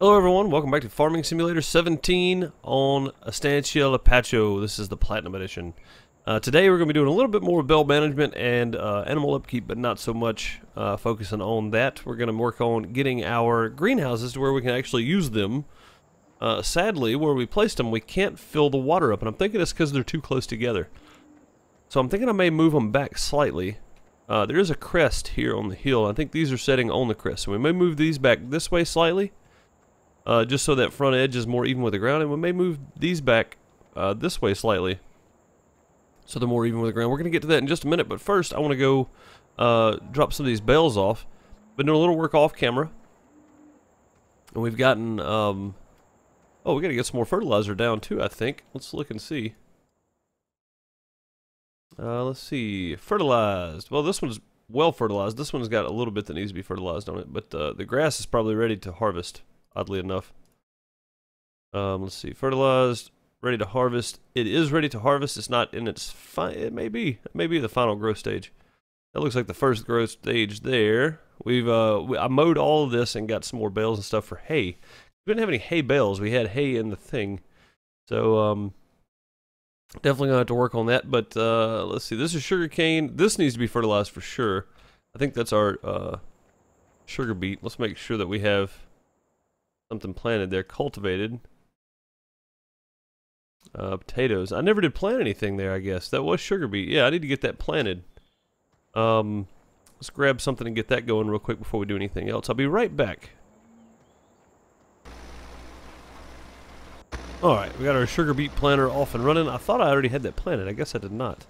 Hello everyone, welcome back to Farming Simulator 17 on Estancia La Pacho. This is the Platinum Edition. Today we're going to be doing a little bit more Bale management and animal upkeep, but not so much focusing on that. We're going to work on getting our greenhouses to where we can actually use them. Sadly, where we placed them, we can't fill the water up, and I'm thinking it's because they're too close together. So I'm thinking I may move them back slightly. There is a crest here on the hill. I think these are setting on the crest, so we may move these back this way slightly. Just so that front edge is more even with the ground, and we may move these back this way slightly so they're more even with the ground. We're going to get to that in just a minute, but first I want to go drop some of these bales off. Been doing a little work off camera, and we've gotten oh, we got to get some more fertilizer down too, I think. Let's look and see. Let's see, fertilized. Well, this one's well fertilized. This one's got a little bit that needs to be fertilized on it, but the grass is probably ready to harvest, oddly enough. Let's see, fertilized, ready to harvest. It is ready to harvest. It's not in its it may be the final growth stage. That looks like the first growth stage there. I mowed all of this and got some more bales and stuff for hay. We didn't have any hay bales. We had hay in the thing, so definitely gonna have to work on that. But let's see, this is sugar cane. This needs to be fertilized for sure. I think that's our sugar beet. Let's make sure that we have something planted there, cultivated. Potatoes. I never did plant anything there, I guess. That was sugar beet. Yeah, I need to get that planted. Let's grab something and get that going real quick before we do anything else. I'll be right back. Alright, we got our sugar beet planter off and running. I thought I already had that planted. I guess I did not.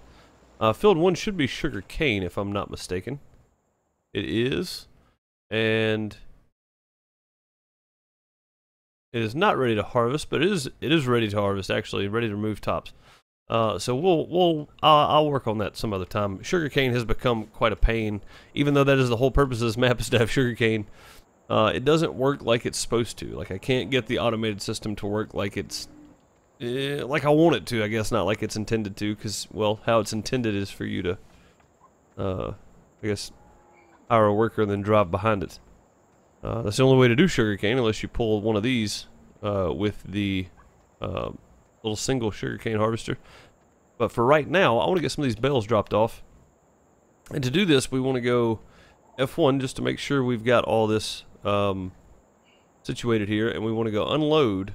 Field 1 should be sugar cane, if I'm not mistaken. It is. And it is not ready to harvest, but it is ready to harvest, actually, ready to remove tops. So I'll work on that some other time. Sugarcane has become quite a pain, even though that is the whole purpose of this map, is to have sugarcane. It doesn't work like it's supposed to. Like, I can't get the automated system to work like it's like I want it to, I guess, not like it's intended to, because, well, how it's intended is for you to I guess hire a worker and then drive behind it. That's the only way to do sugarcane, unless you pull one of these with the little single sugarcane harvester. But for right now, I want to get some of these bales dropped off. And to do this, we want to go F1 just to make sure we've got all this situated here. And we want to go unload.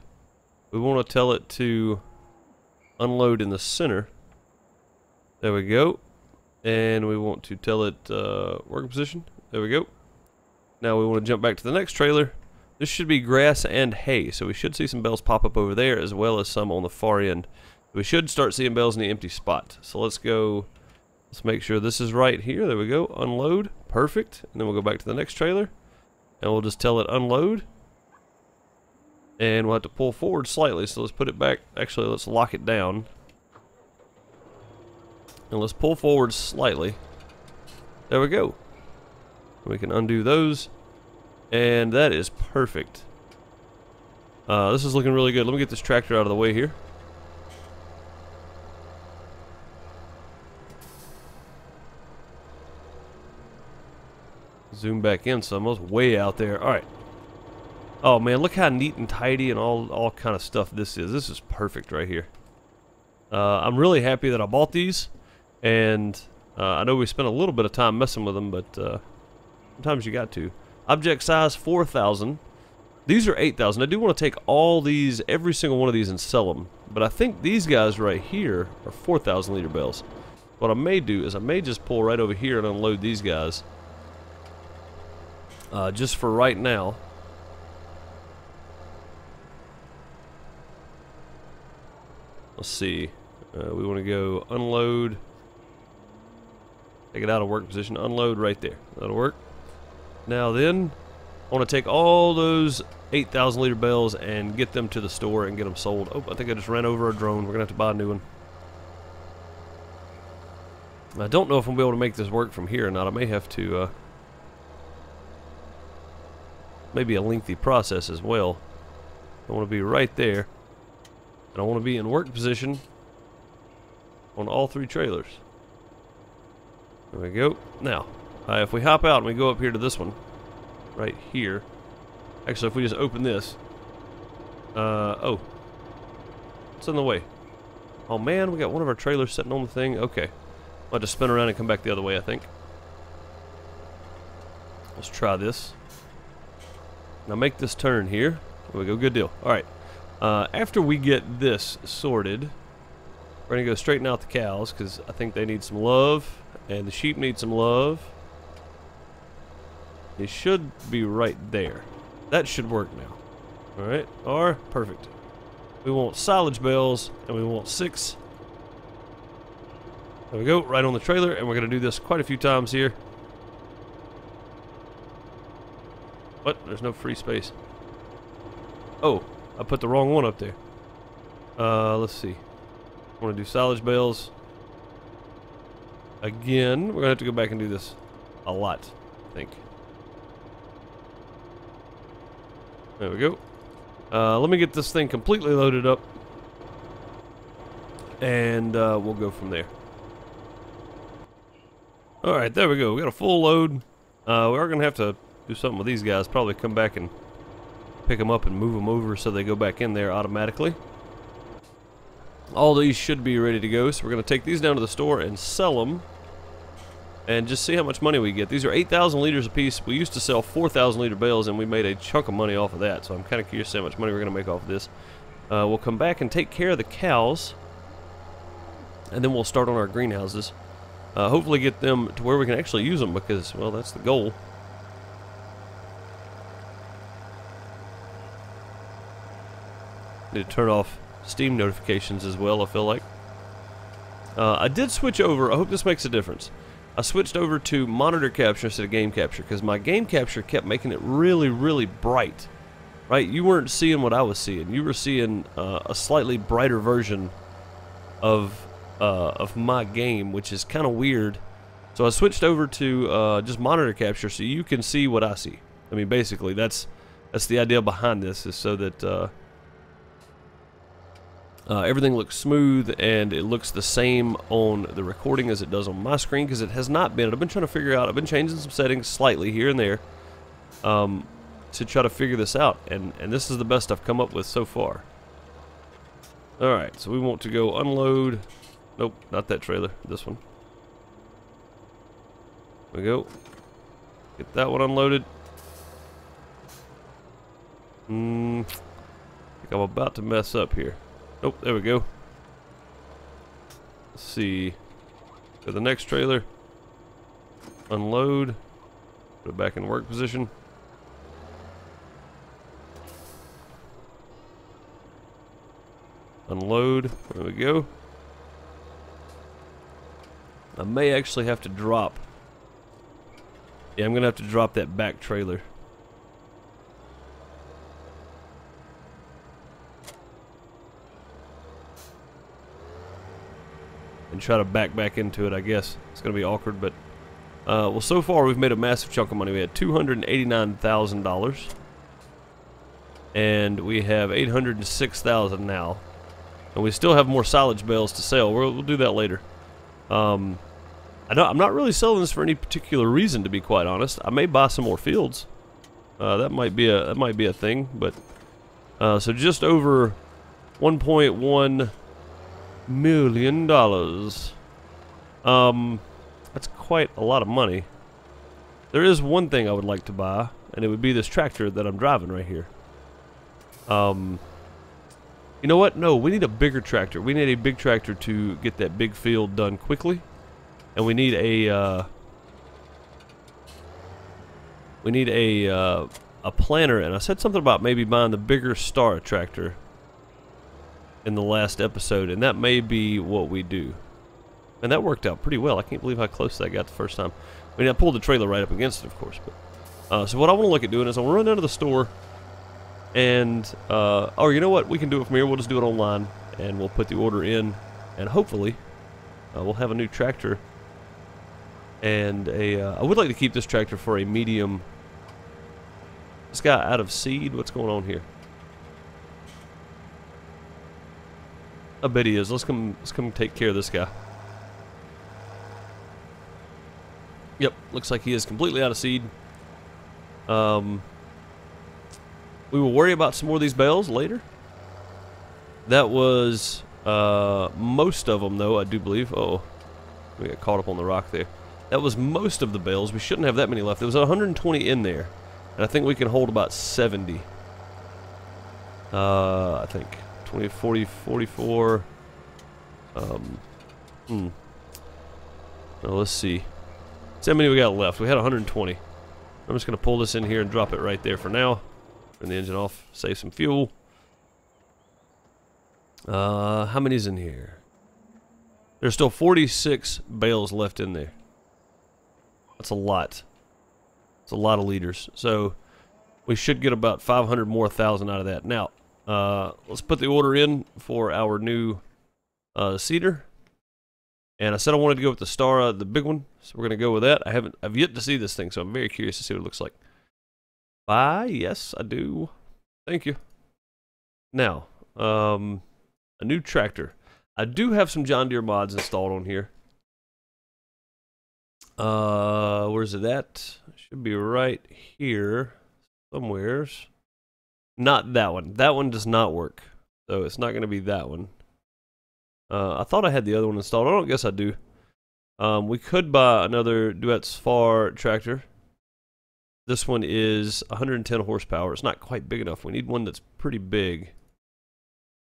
We want to tell it to unload in the center. There we go. And we want to tell it working position. There we go. Now we want to jump back to the next trailer. This should be grass and hay, so we should see some bales pop up over there as well as some on the far end. We should start seeing bales in the empty spot. So let's go, let's make sure this is right here. There we go, unload, perfect. And then we'll go back to the next trailer and we'll just tell it unload. And we'll have to pull forward slightly, so let's put it back. Actually, let's lock it down. And let's pull forward slightly. There we go. We can undo those, and that is perfect. This is looking really good. Let me get this tractor out of the way here. Zoom back in some. I was way out there. All right. Oh man, look how neat and tidy and all kind of stuff this is. This is perfect right here. I'm really happy that I bought these, and I know we spent a little bit of time messing with them, but sometimes you got to. Object size 4,000. These are 8,000. I do want to take all these, every single one of these, and sell them. But I think these guys right here are 4,000 liter bales. What I may do is I may just pull right over here and unload these guys. Just for right now. Let's see. We want to go unload. Take it out of work position. Unload right there. That'll work. Now then, I want to take all those 8,000 liter bales and get them to the store and get them sold. Oh, I think I just ran over a drone. We're going to have to buy a new one. I don't know if I'm going to be able to make this work from here or not. I may have to, maybe a lengthy process as well. I want to be right there. And I want to be in work position on all three trailers. There we go. Now, if we hop out and we go up here to this one, right here, Actually, if we just open this. Oh. What's in the way? Oh man, we got one of our trailers sitting on the thing. Okay. I'll have to spin around and come back the other way, I think. Let's try this. Now make this turn here. There we go, good deal. Alright. After we get this sorted, we're going to go straighten out the cows, because I think they need some love, and the sheep need some love. It should be right there. That should work now. Alright, perfect. We want silage bales, and we want 6. There we go, right on the trailer, and we're going to do this quite a few times here. What? There's no free space. Oh, I put the wrong one up there. Let's see. I want to do silage bales. Again, we're going to have to go back and do this a lot, I think. There we go. Let me get this thing completely loaded up, and we'll go from there. Alright, there we go. We got a full load. We are going to have to do something with these guys. Probably come back and pick them up and move them over so they go back in there automatically. All these should be ready to go, so we're going to take these down to the store and sell them and just see how much money we get. These are 8,000 liters a piece. We used to sell 4,000 liter bales, and we made a chunk of money off of that, so I'm kind of curious how much money we're going to make off of this. We'll come back and take care of the cows, and then we'll start on our greenhouses. Hopefully get them to where we can actually use them, because, well, that's the goal. Need to turn off Steam notifications as well, I feel like. I did switch over. I hope this makes a difference. I switched over to monitor capture instead of game capture, because my game capture kept making it really, really bright. Right? You weren't seeing what I was seeing. You were seeing a slightly brighter version of my game, which is kind of weird. So I switched over to just monitor capture so you can see what I see. I mean, basically, that's the idea behind this, is so that everything looks smooth and it looks the same on the recording as it does on my screen, because it has not been. I've been trying to figure out, I've been changing some settings slightly here and there to try to figure this out, and this is the best I've come up with so far. Alright, so we want to go unload. Nope, not that trailer, this one. There we go. Get that one unloaded. I think I'm about to mess up here. Nope, there we go. Let's see. Go to the next trailer. Unload. Put it back in work position. Unload. There we go. I may actually have to drop. Yeah, I'm going to have to drop that back trailer. And try to back into it, I guess. It's going to be awkward, but... well, so far we've made a massive chunk of money. We had $289,000. And we have $806,000 now. And we still have more silage bales to sell. We'll do that later. I'm not really selling this for any particular reason, to be quite honest. I may buy some more fields. That might be a thing, but so just over $1.1 million. That's quite a lot of money. There is one thing I would like to buy, and it would be this tractor that I'm driving right here. You know what? No, we need a bigger tractor. We need a big tractor to get that big field done quickly. And we need a planter. And I said something about maybe buying the bigger Star tractor in the last episode, and that may be what we do. And that worked out pretty well. I can't believe how close that got the first time. I mean, I pulled the trailer right up against it, of course. But so what I want to look at doing is I'll run down to the store, and or you know what? We can do it from here. We'll just do it online, and we'll put the order in, and hopefully we'll have a new tractor. And I would like to keep this tractor for a medium. This guy out of seed. What's going on here? I bet he is. Let's come take care of this guy. Yep, looks like he is completely out of seed. We will worry about some more of these bales later. That was most of them, though, I do believe. Oh, we got caught up on the rock there. That was most of the bales. We shouldn't have that many left. There was 120 in there, and I think we can hold about 70. I think 20, 40, 44. Well, let's see. See how many we got left. We had 120. I'm just going to pull this in here and drop it right there for now. Turn the engine off. Save some fuel. How many's in here? There's still 46 bales left in there. That's a lot. It's a lot of liters. So we should get about 500 more thousand out of that. Now, let's put the order in for our new seeder. And I said I wanted to go with the Star, the big one. So we're gonna go with that. I've yet to see this thing, so I'm very curious to see what it looks like. Yes, I do. Thank you. Now, a new tractor. I do have some John Deere mods installed on here. Where's it at? Should be right here somewheres. Not that one. That one does not work. So it's not going to be that one. I thought I had the other one installed. I don't guess I do. We could buy another Duet's Far tractor. This one is 110 horsepower. It's not quite big enough. We need one that's pretty big.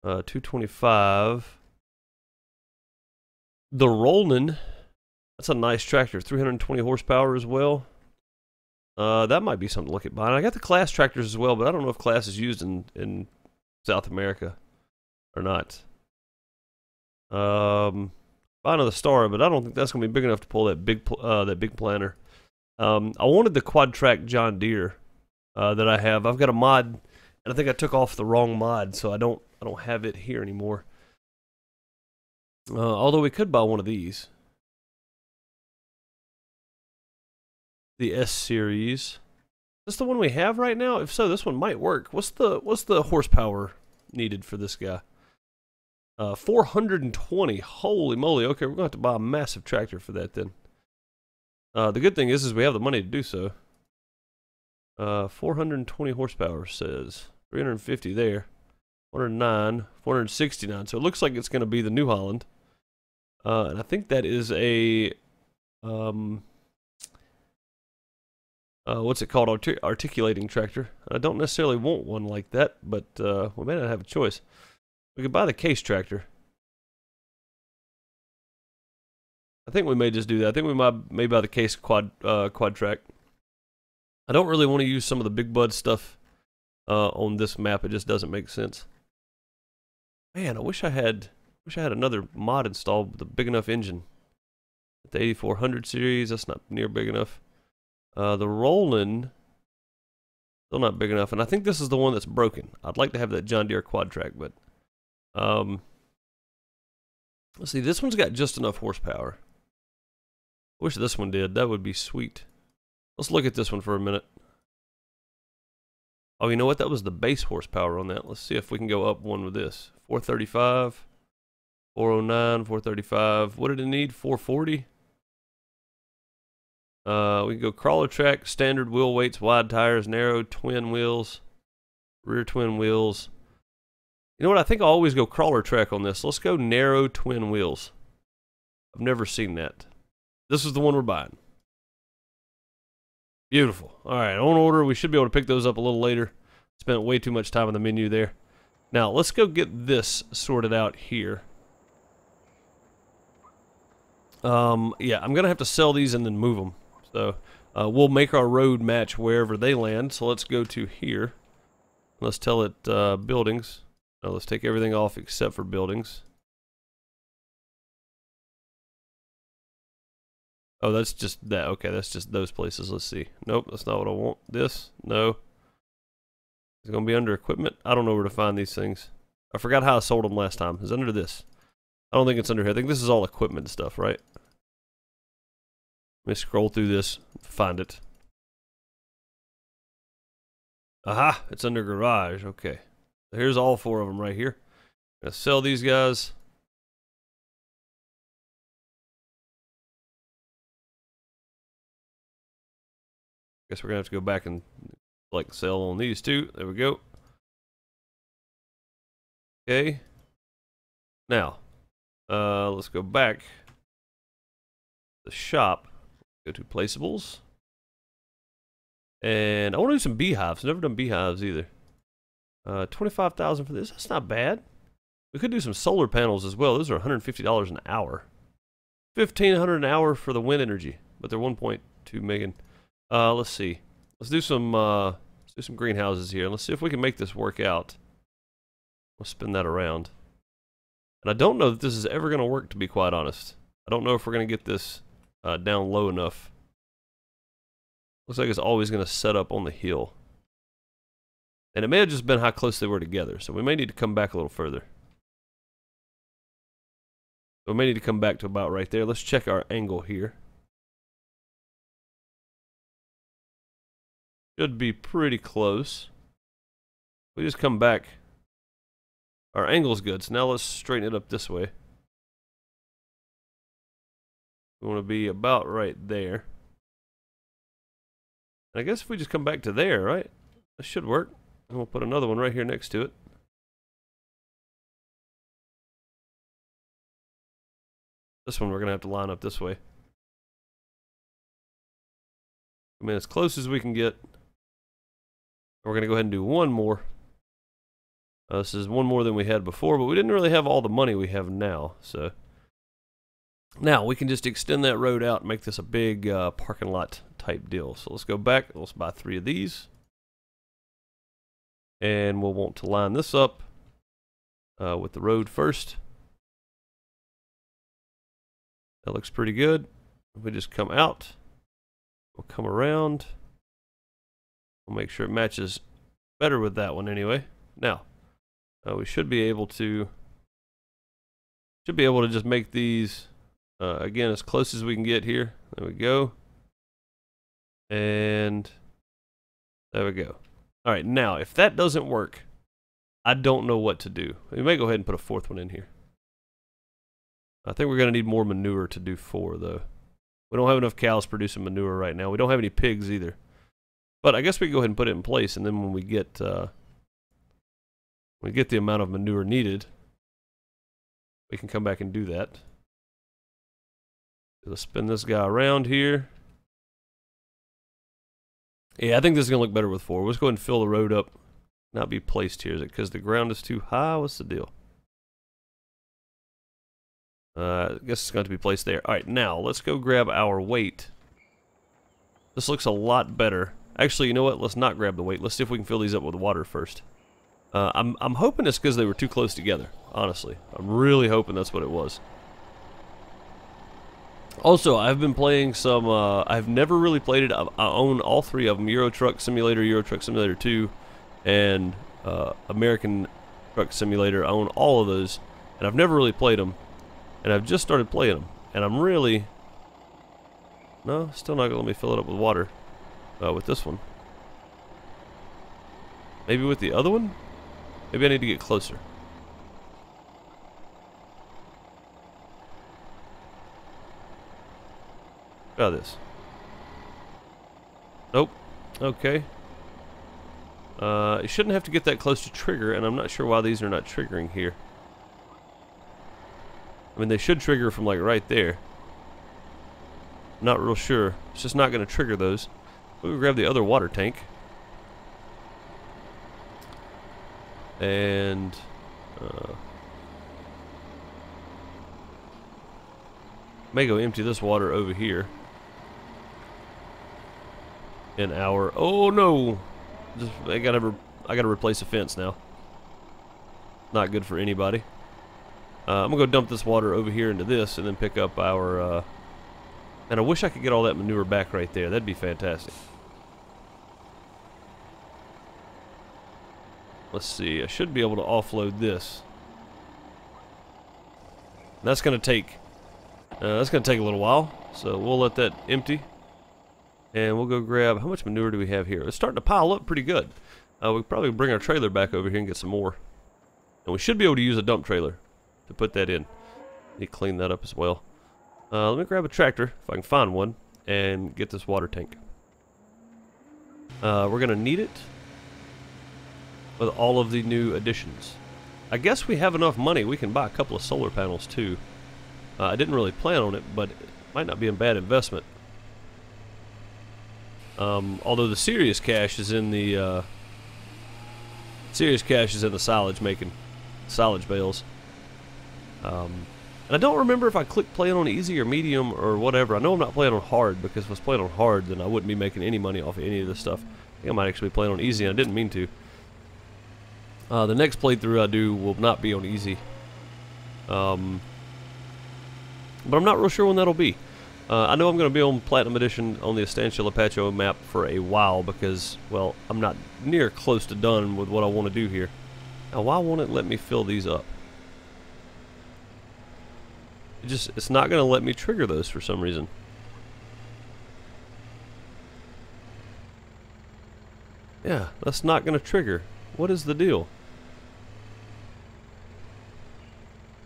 225. The Rollin, that's a nice tractor. 320 horsepower as well. That might be something to look at buying. I got the Class tractors as well, but I don't know if Class is used in South America or not. Buy another Star, but I don't think that's going to be big enough to pull that big planter. I wanted the quad track John Deere that I have. I've got a mod, and I think I took off the wrong mod, so I don't have it here anymore. Although we could buy one of these, the S series. Is this the one we have right now? If so, this one might work. What's the horsepower needed for this guy? 420. Holy moly! Okay, we're gonna have to buy a massive tractor for that then. The good thing is we have the money to do so. 420 horsepower says 350 there. 409, 469. So it looks like it's going to be the New Holland. And I think that is a what's it called? Articulating tractor. I don't necessarily want one like that, but we may not have a choice. We could buy the case tractor. I think we may just do that. I think we may buy the case quad track. I don't really want to use some of the big bud stuff on this map. It just doesn't make sense. Man, I wish I had another mod installed with a big enough engine. The 8400 series, that's not near big enough. The Rollin, still not big enough, and I think this is the one that's broken. I'd like to have that John Deere quad track, but let's see. This one's got just enough horsepower. I wish this one did. That would be sweet. Let's look at this one for a minute. Oh, you know what? That was the base horsepower on that. Let's see if we can go up one with this. 435, 409, 435. What did it need? 440? We can go crawler track, standard wheel weights, wide tires, narrow twin wheels, rear twin wheels. You know what? I think I'll always go crawler track on this. Let's go narrow twin wheels. I've never seen that. This is the one we're buying. Beautiful. All right, on order. We should be able to pick those up a little later. Spent way too much time on the menu there. Now, let's go get this sorted out here. Yeah, I'm going to have to sell these and then move them. So, we'll make our road match wherever they land. So, let's go to here. Let's tell it buildings. Now, let's take everything off except for buildings. Oh, that's just that. Okay, that's just those places. Let's see. Nope, that's not what I want. This? No. It's going to be under equipment. I don't know where to find these things. I forgot how I sold them last time. It's under this. I don't think it's under here. I think this is all equipment stuff, right? Let me scroll through this. Find it. Aha! It's under garage. Okay. Here's all four of them right here. I'm going to sell these guys. Guess we're going to have to go back and Select sell on these two. There we go. Okay. Now, let's go back to the shop. Go to placeables. And I want to do some beehives. I've never done beehives either. 25,000 for this. That's not bad. We could do some solar panels as well. Those are $150 an hour. $1,500 an hour for the wind energy, but they're 1.2 million. Let's see. Let's do some greenhouses here. Let's see if we can make this work out. We'll spin that around. And I don't know that this is ever going to work, to be quite honest. I don't know if we're going to get this down low enough. Looks like it's always going to set up on the hill. And it may have just been how close they were together, so we may need to come back a little further. So we may need to come back to about right there. Let's check our angle here. Should be pretty close. We just come back. Our angle's good, so now let's straighten it up this way. We want to be about right there. I guess if we just come back to there, right? That should work. And we'll put another one right here next to it. This one we're going to have to line up this way. I mean, as close as we can get. We're going to go ahead and do one more. This is one more than we had before, but we didn't really have all the money we have now. So now we can just extend that road out and make this a big parking lot type deal. So let's go back. Let's buy 3 of these. And we'll want to line this up with the road first. That looks pretty good. If we just come out, we'll come around. We'll make sure it matches better with that one anyway. Now, we should be able to just make these again as close as we can get here. There we go. And there we go. All right, now if that doesn't work, I don't know what to do. We may go ahead and put a 4th one in here. I think we're going to need more manure to do 4, though. We don't have enough cows producing manure right now. We don't have any pigs either. But I guess we can go ahead and put it in place, and then when we get the amount of manure needed, we can come back and do that. Let's spin this guy around here. Yeah, I think this is going to look better with 4. Let's go ahead and fill the road up. Not be placed here. Is it because the ground is too high? What's the deal? I guess it's going to be placed there. Alright, now let's go grab our weight. This looks a lot better. Actually, you know what? Let's not grab the weight. Let's see if we can fill these up with water first. I'm hoping it's because they were too close together, honestly. I'm really hoping that's what it was. Also, I've been playing some, I've never really played it. I own all 3 of them, Euro Truck Simulator, Euro Truck Simulator 2, and American Truck Simulator. I own all of those, and I've never really played them, and I've just started playing them, and I'm really, no, still not going to let me fill it up with water with this one. Maybe with the other one? Maybe I need to get closer. Try this. Nope. Okay. You shouldn't have to get that close to trigger, and I'm not sure why these are not triggering here. I mean, they should trigger from like right there. Not real sure. It's just not going to trigger those. We'll grab the other water tank. And may go empty this water over here. In our, oh no, I gotta replace a fence now. Not good for anybody. I'm gonna go dump this water over here into this, and then pick up our. And I wish I could get all that manure back right there. That'd be fantastic. Let's see. I should be able to offload this. That's gonna take. That's gonna take a little while, so we'll let that empty. And we'll go grab, how much manure do we have here? It's starting to pile up pretty good. We'll probably bring our trailer back over here and get some more. And we should be able to use a dump trailer to put that in. Need to clean that up as well. Let me grab a tractor, if I can find one, and get this water tank. We're going to need it with all of the new additions. I guess we have enough money. We can buy a couple of solar panels too. I didn't really plan on it, but it might not be a bad investment. Although the serious cash is in the silage bales. And I don't remember if I clicked playing on easy or medium or whatever. I know I'm not playing on hard, because if I was playing on hard, then I wouldn't be making any money off of any of this stuff. I think I might actually be playing on easy, and I didn't mean to. The next playthrough I do will not be on easy. But I'm not real sure when that'll be. I know I'm going to be on Platinum Edition on the Estancia Lapacho map for a while because, well, I'm not near close to done with what I want to do here. Now, why won't it let me fill these up? It's not going to let me trigger those for some reason. Yeah, that's not going to trigger. What is the deal?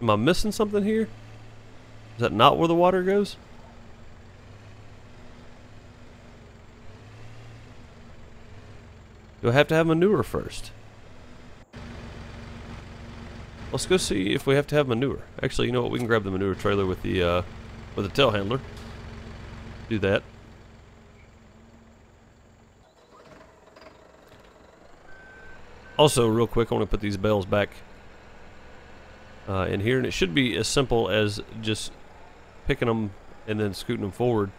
Am I missing something here? Is that not where the water goes? Do I have to have manure first? Let's go see if we have to have manure. Actually, you know what? We can grab the manure trailer with the telehandler. Do that. Also, real quick, I want to put these bales back in here, and it should be as simple as just picking them and then scooting them forward.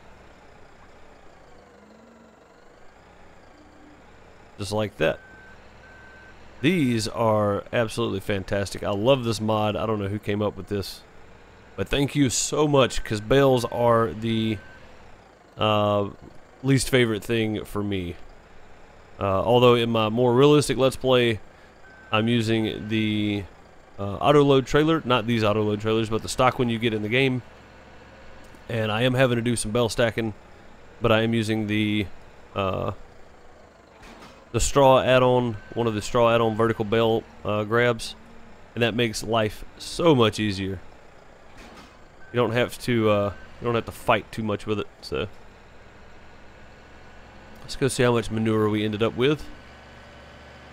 Just like that. These are absolutely fantastic. I love this mod. I don't know who came up with this, but thank you so much, because bales are the least favorite thing for me. Although in my more realistic Let's Play, I'm using the auto-load trailer. Not these auto-load trailers, but the stock one you get in the game. And I am having to do some bale stacking, but I am using the straw add-on, one of the straw add-on vertical bale grabs, and that makes life so much easier. You don't have to fight too much with it. So let's go see how much manure we ended up with.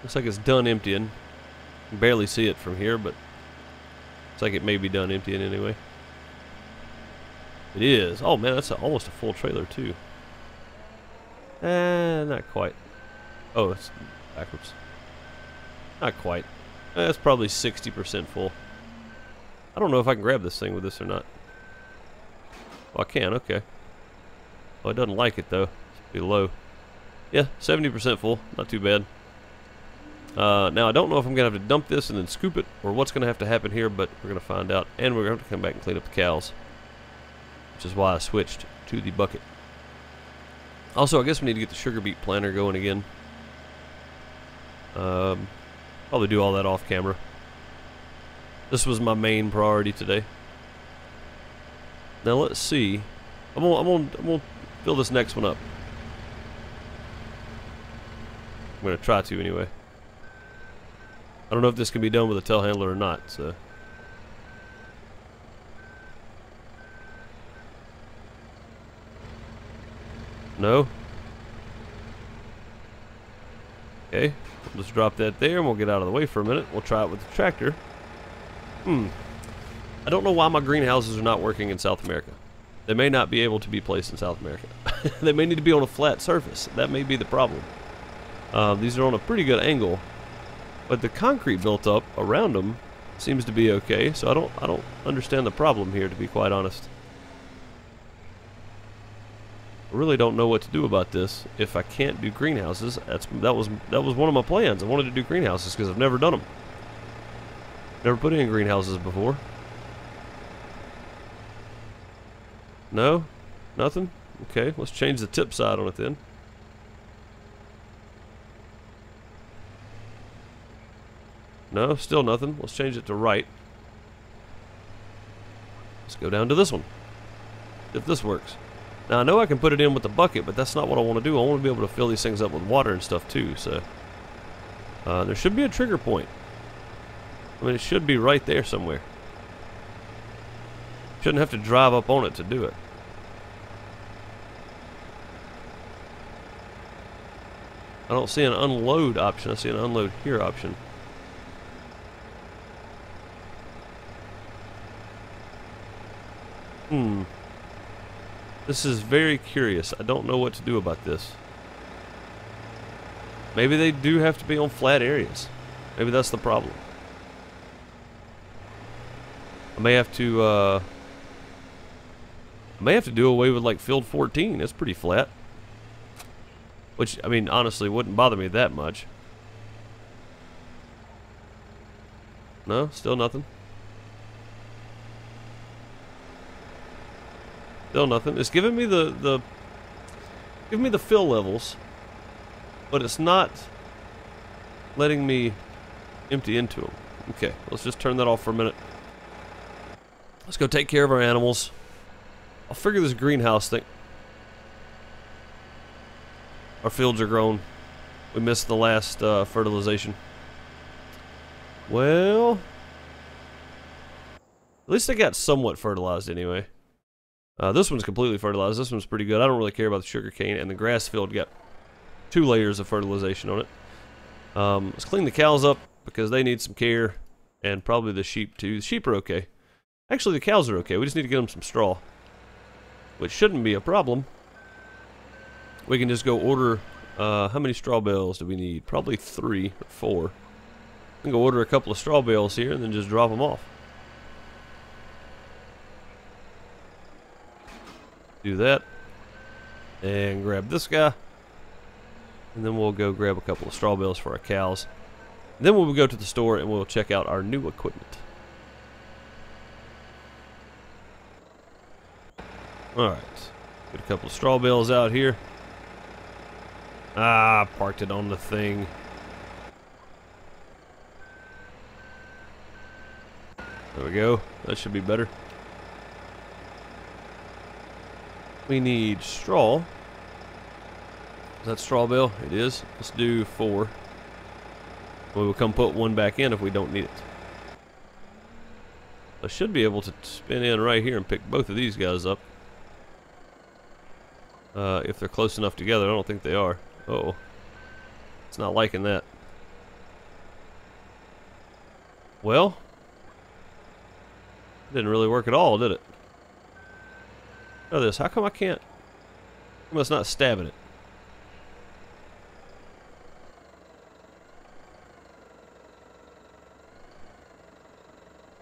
Looks like it's done emptying. You can barely see it from here, but looks like it may be done emptying anyway. It is. Oh man, that's almost a full trailer too. Not quite. Oh, it's backwards. Not quite. That's probably 60% full. I don't know if I can grab this thing with this or not. Oh, I can, okay. Oh, it doesn't like it though. It's pretty low. Yeah, 70% full. Not too bad. Now, I don't know if I'm going to have to dump this and then scoop it, or what's going to have to happen here, but we're going to find out. And we're going to have to come back and clean up the cows, which is why I switched to the bucket. Also, I guess we need to get the sugar beet planter going again. Probably do all that off camera. This was my main priority today. Now let's see. I'm gonna fill this next one up. I'm gonna try to anyway. I don't know if this can be done with a telehandler or not. So no. Okay. Let's drop that there and we'll get out of the way for a minute. We'll try it with the tractor. I don't know why my greenhouses are not working in South America. They may not be able to be placed in South America. They may need to be on a flat surface. That may be the problem. These are on a pretty good angle, but the concrete built up around them seems to be okay. So I don't understand the problem here, to be quite honest. I really don't know what to do about this if I can't do greenhouses. That was one of my plans. I wanted to do greenhouses because I've never done them. Never put in greenhouses before. No? Nothing? Okay, let's change the tip side on it then. No, still nothing. Let's change it to right. Let's go down to this one. If this works. Now, I know I can put it in with the bucket, but that's not what I want to do. I want to be able to fill these things up with water and stuff too, so. There should be a trigger point. I mean, it should be right there somewhere. Shouldn't have to drive up on it to do it. I don't see an unload option. I see an unload here option. This is very curious. I don't know what to do about this. Maybe they do have to be on flat areas. Maybe that's the problem. I may have to do away with like field 14. It's pretty flat. Which, I mean, honestly wouldn't bother me that much. No, still nothing. Still nothing. It's giving me the fill levels, but it's not letting me empty into them. Okay, let's just turn that off for a minute. Let's go take care of our animals. I'll figure this greenhouse thing. Our fields are grown. We missed the last fertilization. Well, at least they got somewhat fertilized anyway. This one's completely fertilized. This one's pretty good. I don't really care about the sugar cane, and the grass field got 2 layers of fertilization on it. Let's clean the cows up because they need some care, and probably the sheep too. The sheep are okay. Actually, the cows are okay. We just need to get them some straw, which shouldn't be a problem. We can just go order. How many straw bales do we need? Probably 3 or 4. We can go order a couple of straw bales here and then just drop them off. Do that. And grab this guy. And then we'll go grab a couple of straw bales for our cows. And then we'll go to the store and we'll check out our new equipment. Alright. Get a couple of straw bales out here. Ah, parked it on the thing. There we go. That should be better. We need straw. Is that straw bale? It is. Let's do 4. We will come put 1 back in if we don't need it. I should be able to spin in right here and pick both of these guys up. If they're close enough together. I don't think they are. Uh-oh. It's not liking that. Well, didn't really work at all, did it? Look at this. How come I can't? I must not stabbing it.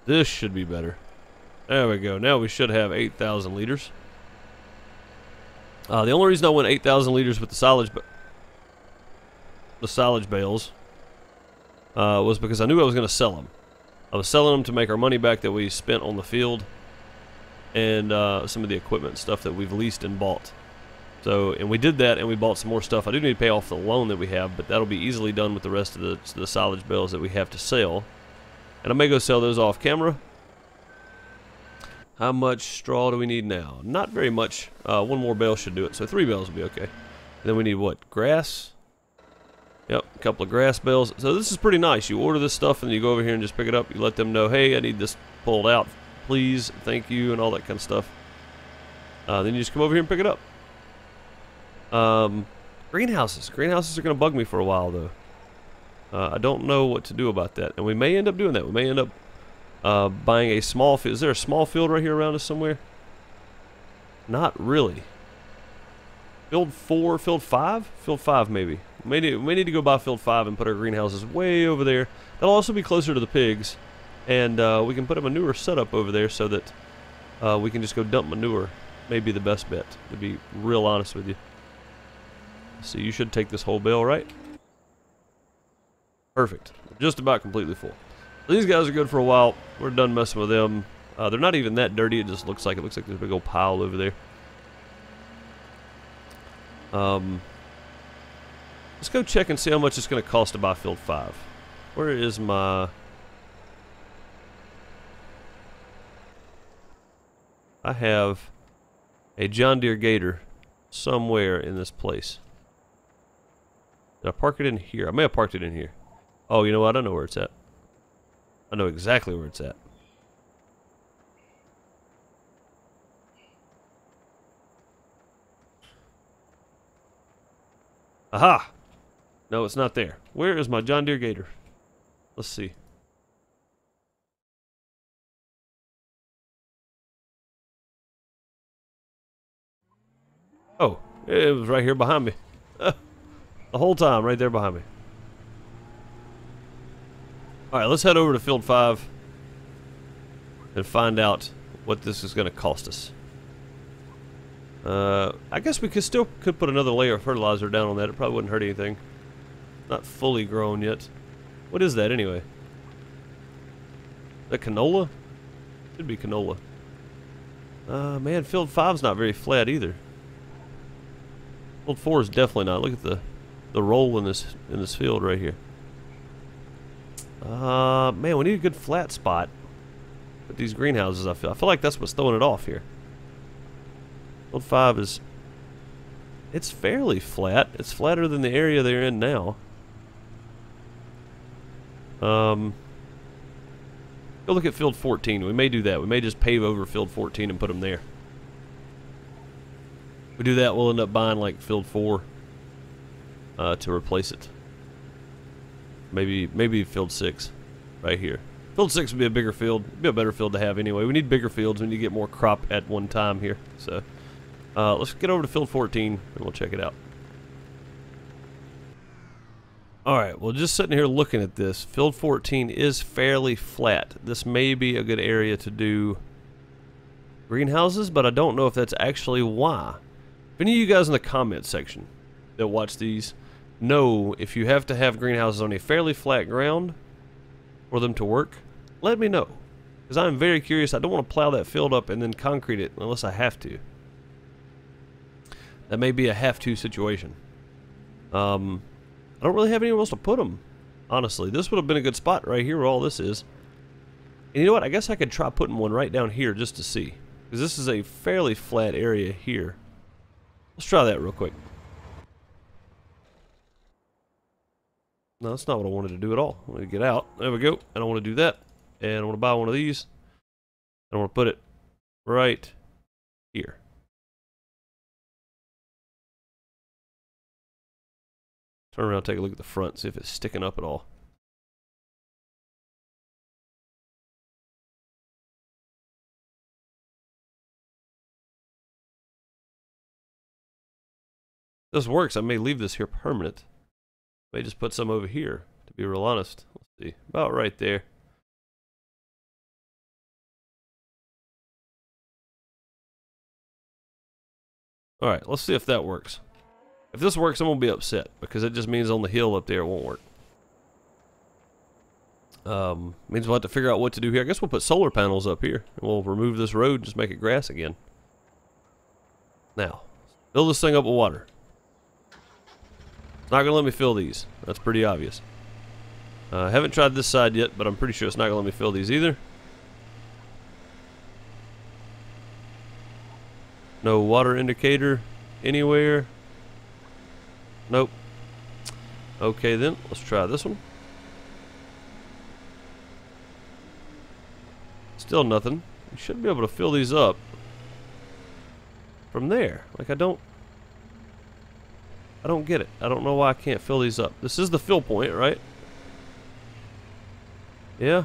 This should be better. There we go. Now we should have 8,000 liters. The only reason I went 8,000 liters with the silage bales was because I knew I was going to sell them. I was selling them to make our money back that we spent on the field and some of the equipment stuff that we've leased and bought. So, and we did that, and we bought some more stuff. I do need to pay off the loan that we have, but that'll be easily done with the rest of the silage bales that we have to sell. And I may go sell those off camera. How much straw do we need now? Not very much. 1 more bale should do it, so 3 bales will be okay. And then we need what? Grass? Yep, a couple of grass bales. So this is pretty nice. You order this stuff and you go over here and just pick it up. You let them know, hey, I need this pulled out, please, thank you, and all that kind of stuff. Then you just come over here and pick it up. Greenhouses. Greenhouses are going to bug me for a while, though. I don't know what to do about that. And we may end up doing that. We may end up buying a small field. Is there a small field right here around us somewhere? Not really. Field 4, field 5? Field 5 maybe. We may need to go buy field 5 and put our greenhouses way over there. That'll also be closer to the pigs. And we can put a manure setup over there so that we can just go dump manure. Maybe the best bet, to be real honest with you. So you should take this whole bale, right? Perfect. Just about completely full. These guys are good for a while. We're done messing with them. They're not even that dirty. It just looks like there's a big old pile over there. Let's go check and see how much it's going to cost to buy field 5. Where is my... I have a John Deere Gator somewhere in this place. Did I park it in here? I may have parked it in here. Oh, you know what? I know where it's at. I know exactly where it's at. Aha! No, it's not there. Where is my John Deere Gator? Let's see. Oh, it was right here behind me. The whole time, right there behind me. Alright, let's head over to Field 5 and find out what this is going to cost us. I guess we could put another layer of fertilizer down on that. It probably wouldn't hurt anything. Not fully grown yet. What is that anyway? That canola? Should be canola. Man, Field 5's not very flat either. Field 4 is definitely not. Look at the roll in this field right here. Man, we need a good flat spot with these greenhouses. I feel like that's what's throwing it off here. Field 5 is, it's fairly flat. It's flatter than the area they're in now. Go look at Field 14. We may do that. We may just pave over Field 14 and put them there. If we do that, we'll end up buying like Field 4 to replace it. Maybe Field 6 right here. Field 6 would be a bigger field, be a better field to have anyway. We need bigger fields. We need to get more crop at one time here. So let's get over to Field 14 and we'll check it out. Alright, well, just sitting here looking at this, Field 14 is fairly flat. This may be a good area to do greenhouses, but I don't know if that's actually why. If any of you guys in the comments section that watch these know if you have to have greenhouses on a fairly flat ground for them to work, let me know. Because I'm very curious. I don't want to plow that field up and then concrete it unless I have to. That may be a have-to situation. I don't really have anywhere else to put them, honestly. This would have been a good spot right here where all this is. And you know what? I guess I could try putting one right down here just to see. Because this is a fairly flat area here. Let's try that real quick. No, that's not what I wanted to do at all. I want to get out. There we go. I don't want to do that. And I want to buy one of these. I want to put it right here. Turn around, take a look at the front, see if it's sticking up at all. If this works, I may leave this here permanent. May just put some over here, to be real honest. Let's see, about right there. Alright, let's see if that works. If this works, I won't be upset, because it just means on the hill up there it won't work. Means we'll have to figure out what to do here. I guess we'll put solar panels up here, and we'll remove this road and just make it grass again. Now, fill this thing up with water. It's not going to let me fill these. That's pretty obvious. I haven't tried this side yet, but I'm pretty sure it's not going to let me fill these either. No water indicator anywhere. Nope. Okay then, let's try this one. Still nothing. You should be able to fill these up from there. Like I don't get it. I don't know why I can't fill these up. This is the fill point, right? Yeah.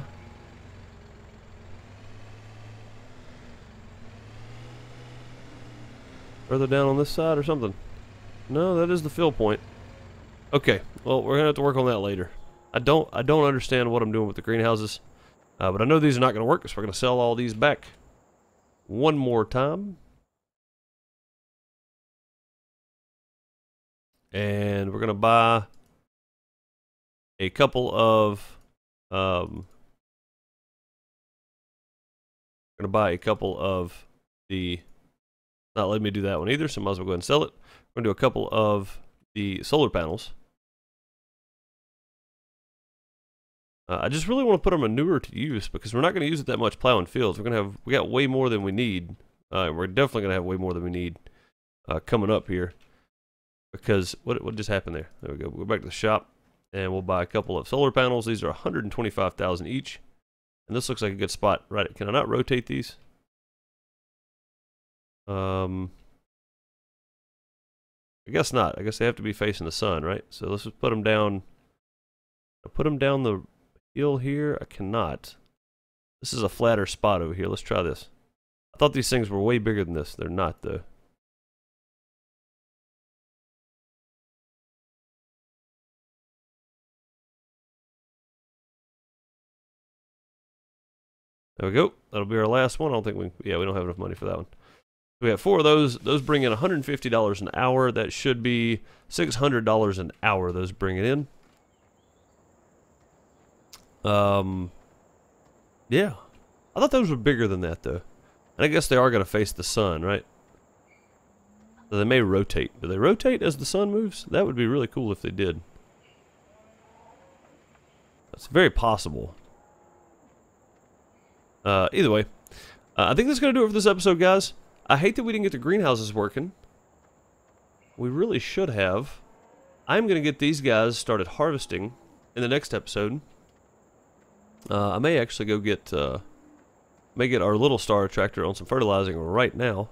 Further down on this side or something. No, that is the fill point. Okay, well, we're gonna have to work on that later. I don't understand what I'm doing with the greenhouses, but I know these are not gonna work, so we're gonna sell all these back one more time, and we're gonna buy a couple of the. Not letting me do that one either, so I might as well go ahead and sell it. We're gonna do a couple of the solar panels. I just really want to put our manure to use because we're not going to use it that much plowing fields. We got way more than we need. We're definitely going to have way more than we need coming up here. Because what just happened there? There we go. We'll go back to the shop and we'll buy a couple of solar panels. These are 125,000 each, and this looks like a good spot. Right? Can I not rotate these? I guess not. I guess they have to be facing the sun, right? So let's just put them down. I'll put them down the hill here. I cannot. This is a flatter spot over here. Let's try this. I thought these things were way bigger than this. They're not, though. There we go. That'll be our last one. I don't think we don't have enough money for that one. We have 4 of those. Those bring in $150 an hour. That should be $600 an hour. Those bring it in. Yeah. I thought those were bigger than that, though. And I guess they are going to face the sun, right? So they may rotate. Do they rotate as the sun moves? That would be really cool if they did. That's very possible. Either way, I think that's going to do it for this episode, guys. I hate that we didn't get the greenhouses working. We really should have. I'm going to get these guys started harvesting in the next episode. I may actually go get, may get our little star attractor on some fertilizing right now.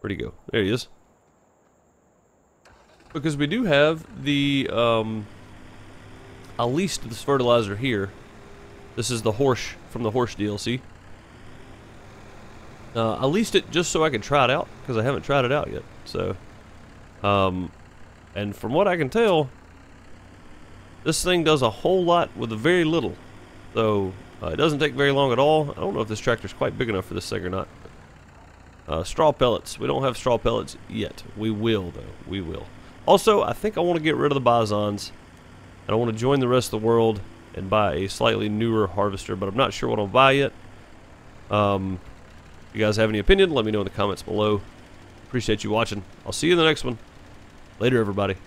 Where'd he go? There he is. Because we do have the, at least this fertilizer here. This is the horse from the horse DLC. I leased it just so I could try it out, because I haven't tried it out yet. So, and from what I can tell, this thing does a whole lot with a very little. So, it doesn't take very long at all. I don't know if this tractor's quite big enough for this thing or not. Straw pellets. We don't have straw pellets yet. We will, though. We will. Also, I think I want to get rid of the Bizons. And I want to join the rest of the world and buy a slightly newer harvester, but I'm not sure what I'll buy yet. If you guys have any opinion, let me know in the comments below. Appreciate you watching. I'll see you in the next one. Later, everybody.